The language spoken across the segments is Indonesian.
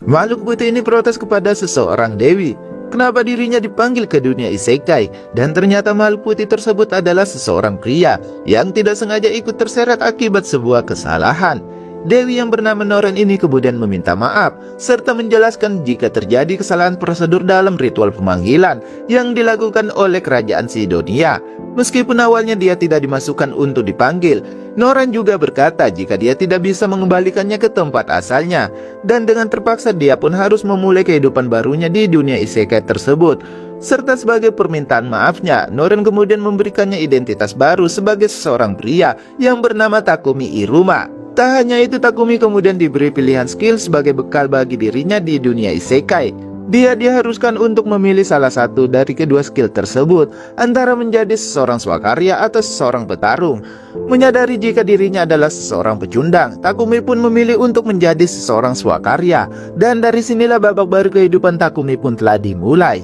Makhluk putih ini protes kepada seseorang dewi. Kenapa dirinya dipanggil ke dunia isekai, dan ternyata makhluk putih tersebut adalah seseorang pria yang tidak sengaja ikut terseret akibat sebuah kesalahan. Dewi yang bernama Noren ini kemudian meminta maaf, serta menjelaskan jika terjadi kesalahan prosedur dalam ritual pemanggilan yang dilakukan oleh kerajaan Sidonia. Meskipun awalnya dia tidak dimasukkan untuk dipanggil, Noren juga berkata jika dia tidak bisa mengembalikannya ke tempat asalnya, dan dengan terpaksa dia pun harus memulai kehidupan barunya di dunia isekai tersebut. Serta sebagai permintaan maafnya, Noren kemudian memberikannya identitas baru sebagai seseorang pria yang bernama Takumi Iruma. Tak hanya itu, Takumi kemudian diberi pilihan skill sebagai bekal bagi dirinya di dunia isekai. Dia diharuskan untuk memilih salah satu dari kedua skill tersebut, antara menjadi seseorang swakarya atau seseorang petarung. Menyadari jika dirinya adalah seseorang pecundang, Takumi pun memilih untuk menjadi seseorang swakarya. Dan dari sinilah babak baru kehidupan Takumi pun telah dimulai.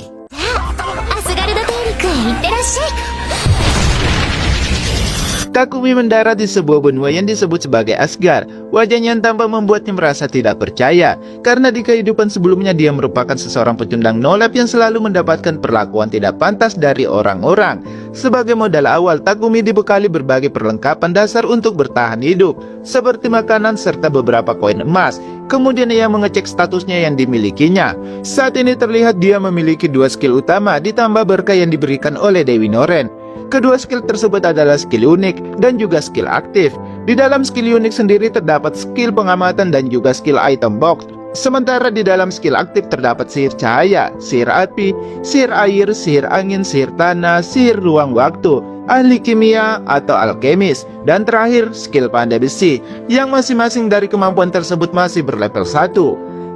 Takumi mendarat di sebuah benua yang disebut sebagai Asgard. Wajahnya yang tampak membuatnya merasa tidak percaya, karena di kehidupan sebelumnya dia merupakan seseorang pecundang nolep yang selalu mendapatkan perlakuan tidak pantas dari orang-orang. Sebagai modal awal, Takumi dibekali berbagai perlengkapan dasar untuk bertahan hidup, seperti makanan serta beberapa koin emas. Kemudian ia mengecek statusnya yang dimilikinya. Saat ini terlihat dia memiliki dua skill utama ditambah berkah yang diberikan oleh Dewi Noren. Kedua skill tersebut adalah skill unik dan juga skill aktif. Di dalam skill unik sendiri terdapat skill pengamatan dan juga skill item box. Sementara di dalam skill aktif terdapat sihir cahaya, sihir api, sihir air, sihir angin, sihir tanah, sihir ruang waktu, ahli kimia atau alkemis, dan terakhir skill pandai besi, yang masing-masing dari kemampuan tersebut masih berlevel 1.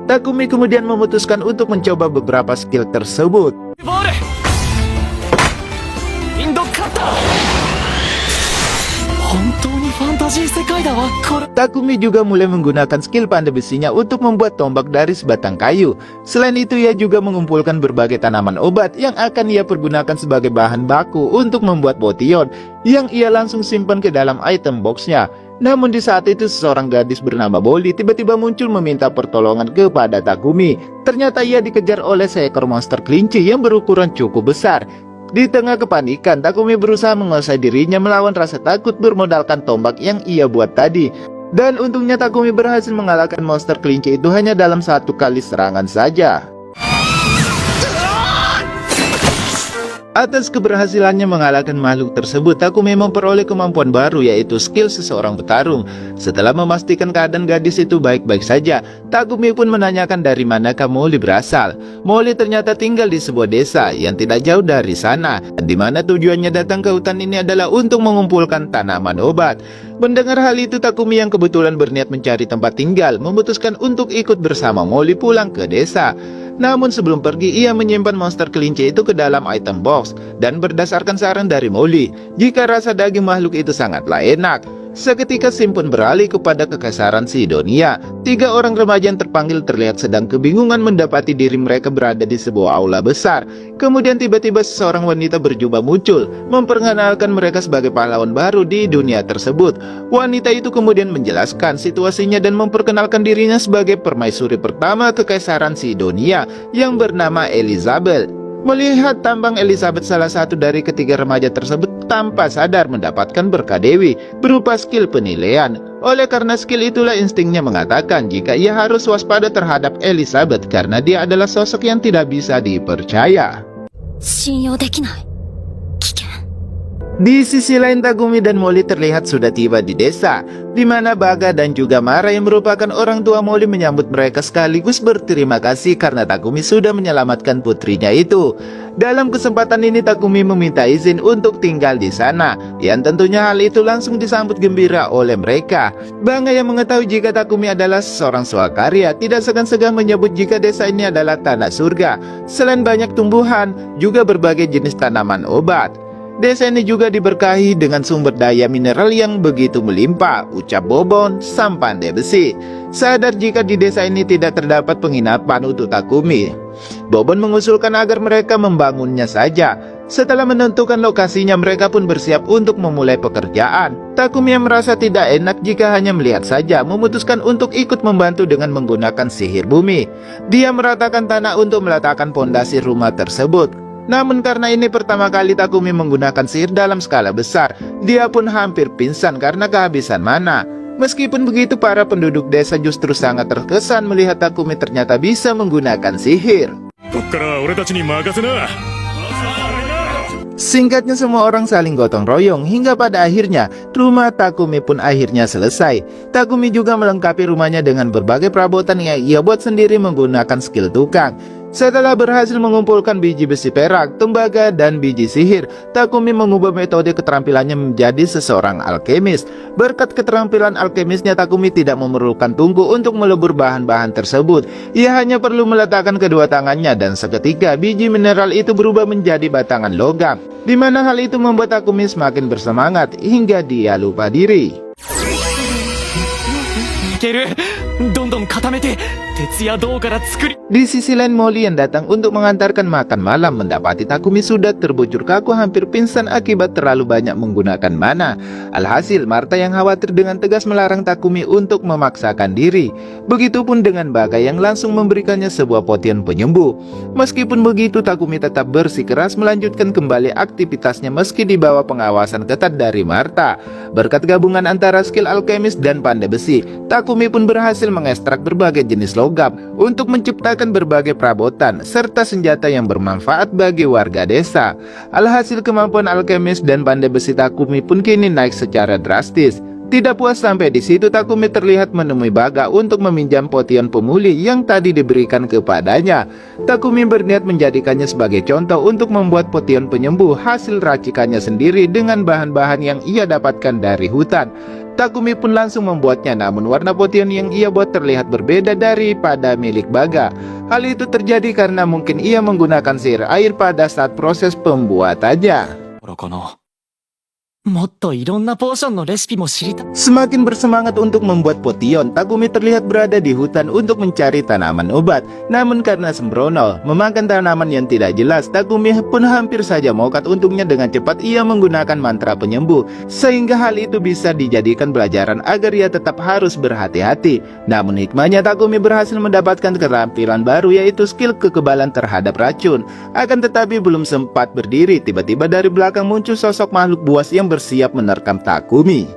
Takumi kemudian memutuskan untuk mencoba beberapa skill tersebut. Takumi juga mulai menggunakan skill pandai besinya untuk membuat tombak dari sebatang kayu. Selain itu, ia juga mengumpulkan berbagai tanaman obat yang akan ia pergunakan sebagai bahan baku untuk membuat potion, yang ia langsung simpan ke dalam item boxnya. Namun di saat itu seseorang gadis bernama Boli tiba-tiba muncul meminta pertolongan kepada Takumi. Ternyata ia dikejar oleh seekor monster kelinci yang berukuran cukup besar. Di tengah kepanikan, Takumi berusaha menguasai dirinya melawan rasa takut bermodalkan tombak yang ia buat tadi. Dan untungnya Takumi berhasil mengalahkan monster kelinci itu hanya dalam satu kali serangan saja. Atas keberhasilannya mengalahkan makhluk tersebut, Takumi memperoleh kemampuan baru, yaitu skill seseorang petarung. Setelah memastikan keadaan gadis itu baik-baik saja, Takumi pun menanyakan dari manakah Molly berasal. Molly ternyata tinggal di sebuah desa yang tidak jauh dari sana, di mana tujuannya datang ke hutan ini adalah untuk mengumpulkan tanaman obat. Mendengar hal itu, Takumi yang kebetulan berniat mencari tempat tinggal memutuskan untuk ikut bersama Molly pulang ke desa. Namun sebelum pergi, ia menyimpan monster kelinci itu ke dalam item box. Dan berdasarkan saran dari Molly, jika rasa daging makhluk itu sangatlah enak. Seketika Sim pun beralih kepada kekasaran Sidonia. 3 orang remaja yang terpanggil terlihat sedang kebingungan mendapati diri mereka berada di sebuah aula besar. Kemudian tiba-tiba seseorang wanita berjubah muncul, memperkenalkan mereka sebagai pahlawan baru di dunia tersebut. Wanita itu kemudian menjelaskan situasinya dan memperkenalkan dirinya sebagai permaisuri pertama kekaisaran Sidonia yang bernama Elizabeth. Melihat tampang Elizabeth, salah satu dari ketiga remaja tersebut tanpa sadar mendapatkan berkah dewi berupa skill penilaian. Oleh karena skill itulah instingnya mengatakan jika ia harus waspada terhadap Elizabeth karena dia adalah sosok yang tidak bisa dipercaya. Di sisi lain, Takumi dan Molly terlihat sudah tiba di desa, di mana Baga dan juga Mara yang merupakan orang tua Molly menyambut mereka sekaligus berterima kasih karena Takumi sudah menyelamatkan putrinya itu. Dalam kesempatan ini, Takumi meminta izin untuk tinggal di sana, yang tentunya hal itu langsung disambut gembira oleh mereka. Bangga yang mengetahui jika Takumi adalah seorang swakarya tidak segan-segan menyebut jika desa ini adalah tanah surga. Selain banyak tumbuhan, juga berbagai jenis tanaman obat. Desa ini juga diberkahi dengan sumber daya mineral yang begitu melimpah, ucap Bobon, sang pandai besi. Sadar jika di desa ini tidak terdapat penginapan untuk Takumi, Bobon mengusulkan agar mereka membangunnya saja. Setelah menentukan lokasinya, mereka pun bersiap untuk memulai pekerjaan. Takumi yang merasa tidak enak jika hanya melihat saja, memutuskan untuk ikut membantu dengan menggunakan sihir bumi. Dia meratakan tanah untuk meletakkan pondasi rumah tersebut. Namun karena ini pertama kali Takumi menggunakan sihir dalam skala besar, dia pun hampir pingsan karena kehabisan mana. Meskipun begitu, para penduduk desa justru sangat terkesan melihat Takumi ternyata bisa menggunakan sihir. Singkatnya, semua orang saling gotong royong hingga pada akhirnya rumah Takumi pun akhirnya selesai. Takumi juga melengkapi rumahnya dengan berbagai perabotan yang ia buat sendiri menggunakan skill tukang. Setelah berhasil mengumpulkan biji besi perak, tembaga, dan biji sihir, Takumi mengubah metode keterampilannya menjadi seseorang alkemis. Berkat keterampilan alkemisnya, Takumi tidak memerlukan tungku untuk melebur bahan-bahan tersebut. Ia hanya perlu meletakkan kedua tangannya dan seketika biji mineral itu berubah menjadi batangan logam, di mana hal itu membuat Takumi semakin bersemangat hingga dia lupa diri. Di sisi lain, Molly yang datang untuk mengantarkan makan malam mendapati Takumi sudah terbujur kaku hampir pingsan akibat terlalu banyak menggunakan mana. Alhasil, Martha yang khawatir dengan tegas melarang Takumi untuk memaksakan diri. Begitupun dengan Bagai yang langsung memberikannya sebuah potion penyembuh. Meskipun begitu, Takumi tetap bersikeras melanjutkan kembali aktivitasnya meski di bawah pengawasan ketat dari Martha. Berkat gabungan antara skill alkemis dan pandai besi, Takumi pun berhasil mengekstrak berbagai jenis logam untuk menciptakan berbagai perabotan serta senjata yang bermanfaat bagi warga desa. Alhasil, kemampuan alkemis dan pandai besi Takumi pun kini naik secara drastis. Tidak puas sampai di situ, Takumi terlihat menemui Baga untuk meminjam potion pemulih yang tadi diberikan kepadanya. Takumi berniat menjadikannya sebagai contoh untuk membuat potion penyembuh hasil racikannya sendiri dengan bahan-bahan yang ia dapatkan dari hutan. Takumi pun langsung membuatnya, namun warna potion yang ia buat terlihat berbeda daripada milik Baga. Hal itu terjadi karena mungkin ia menggunakan sihir air pada saat proses pembuatannya. Semakin bersemangat untuk membuat potion, Takumi terlihat berada di hutan untuk mencari tanaman obat. Namun karena sembrono memakan tanaman yang tidak jelas, Takumi pun hampir saja mokat. Untungnya dengan cepat ia menggunakan mantra penyembuh, sehingga hal itu bisa dijadikan pelajaran agar ia tetap harus berhati-hati. Namun hikmahnya, Takumi berhasil mendapatkan keterampilan baru, yaitu skill kekebalan terhadap racun. Akan tetapi belum sempat berdiri, tiba-tiba dari belakang muncul sosok makhluk buas yang bersiap menerkam Takumi.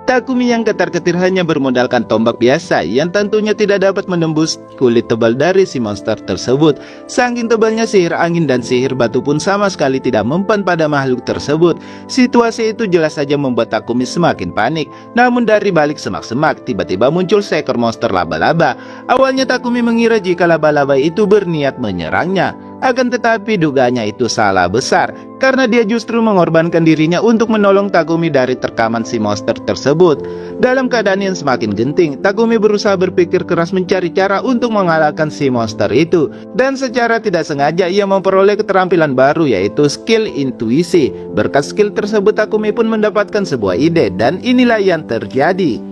Takumi yang ketar-ketir hanya bermodalkan tombak biasa yang tentunya tidak dapat menembus kulit tebal dari si monster tersebut. Saking tebalnya sihir angin dan sihir batu pun sama sekali tidak mempan pada makhluk tersebut. Situasi itu jelas saja membuat Takumi semakin panik. Namun dari balik semak-semak, tiba-tiba muncul seekor monster laba-laba. Awalnya Takumi mengira jika laba-laba itu berniat menyerangnya. Akan tetapi dugaannya itu salah besar, karena dia justru mengorbankan dirinya untuk menolong Takumi dari terkaman si monster tersebut. Dalam keadaan yang semakin genting, Takumi berusaha berpikir keras mencari cara untuk mengalahkan si monster itu. Dan secara tidak sengaja ia memperoleh keterampilan baru, yaitu skill intuisi. Berkat skill tersebut, Takumi pun mendapatkan sebuah ide, dan inilah yang terjadi.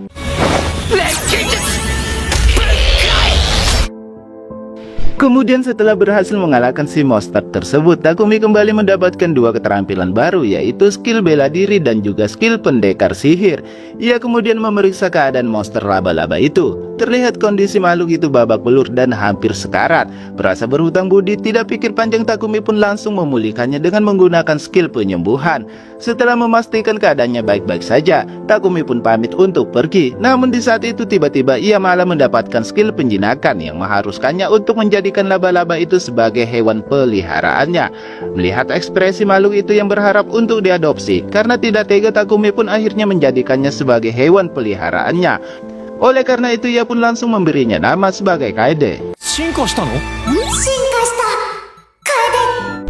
Kemudian setelah berhasil mengalahkan si monster tersebut, Takumi kembali mendapatkan dua keterampilan baru, yaitu skill bela diri dan juga skill pendekar sihir. Ia kemudian memeriksa keadaan monster laba-laba itu. Terlihat kondisi makhluk itu babak belur dan hampir sekarat. Berasa berhutang budi, tidak pikir panjang Takumi pun langsung memulihkannya dengan menggunakan skill penyembuhan. Setelah memastikan keadaannya baik-baik saja, Takumi pun pamit untuk pergi. Namun di saat itu tiba-tiba ia malah mendapatkan skill penjinakan yang mengharuskannya untuk menjadikan laba-laba itu sebagai hewan peliharaannya. Melihat ekspresi makhluk itu yang berharap untuk diadopsi, karena tidak tega, Takumi pun akhirnya menjadikannya sebagai hewan peliharaannya. Oleh karena itu ia pun langsung memberinya nama sebagai Kaede.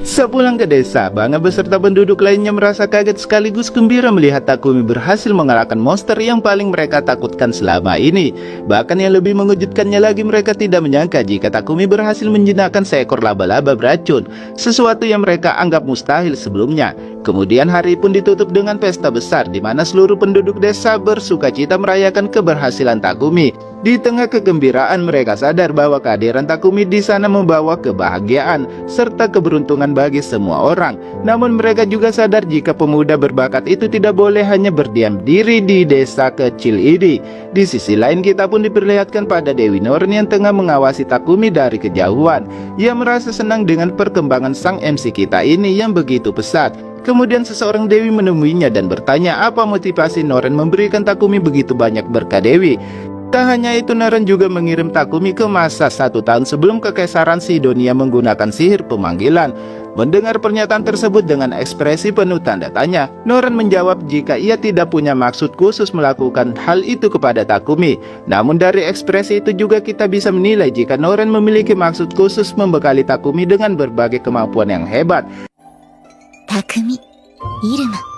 Sepulang ke desa, Banga beserta penduduk lainnya merasa kaget sekaligus gembira melihat Takumi berhasil mengalahkan monster yang paling mereka takutkan selama ini. Bahkan yang lebih mengejutkannya lagi, mereka tidak menyangka jika Takumi berhasil menjinakkan seekor laba-laba beracun, sesuatu yang mereka anggap mustahil sebelumnya. Kemudian hari pun ditutup dengan pesta besar di mana seluruh penduduk desa bersukacita merayakan keberhasilan Takumi. Di tengah kegembiraan, mereka sadar bahwa kehadiran Takumi di sana membawa kebahagiaan serta keberuntungan bagi semua orang. Namun mereka juga sadar jika pemuda berbakat itu tidak boleh hanya berdiam diri di desa kecil ini. Di sisi lain, kita pun diperlihatkan pada Dewi Noren yang tengah mengawasi Takumi dari kejauhan. Ia merasa senang dengan perkembangan sang MC kita ini yang begitu pesat. Kemudian seseorang Dewi menemuinya dan bertanya apa motivasi Noren memberikan Takumi begitu banyak berkah Dewi. Tak hanya itu, Noren juga mengirim Takumi ke masa 1 tahun sebelum kekaisaran Sidonia menggunakan sihir pemanggilan. Mendengar pernyataan tersebut dengan ekspresi penuh tanda tanya, Noren menjawab jika ia tidak punya maksud khusus melakukan hal itu kepada Takumi. Namun dari ekspresi itu juga kita bisa menilai jika Noren memiliki maksud khusus membekali Takumi dengan berbagai kemampuan yang hebat. 匠、イルマ。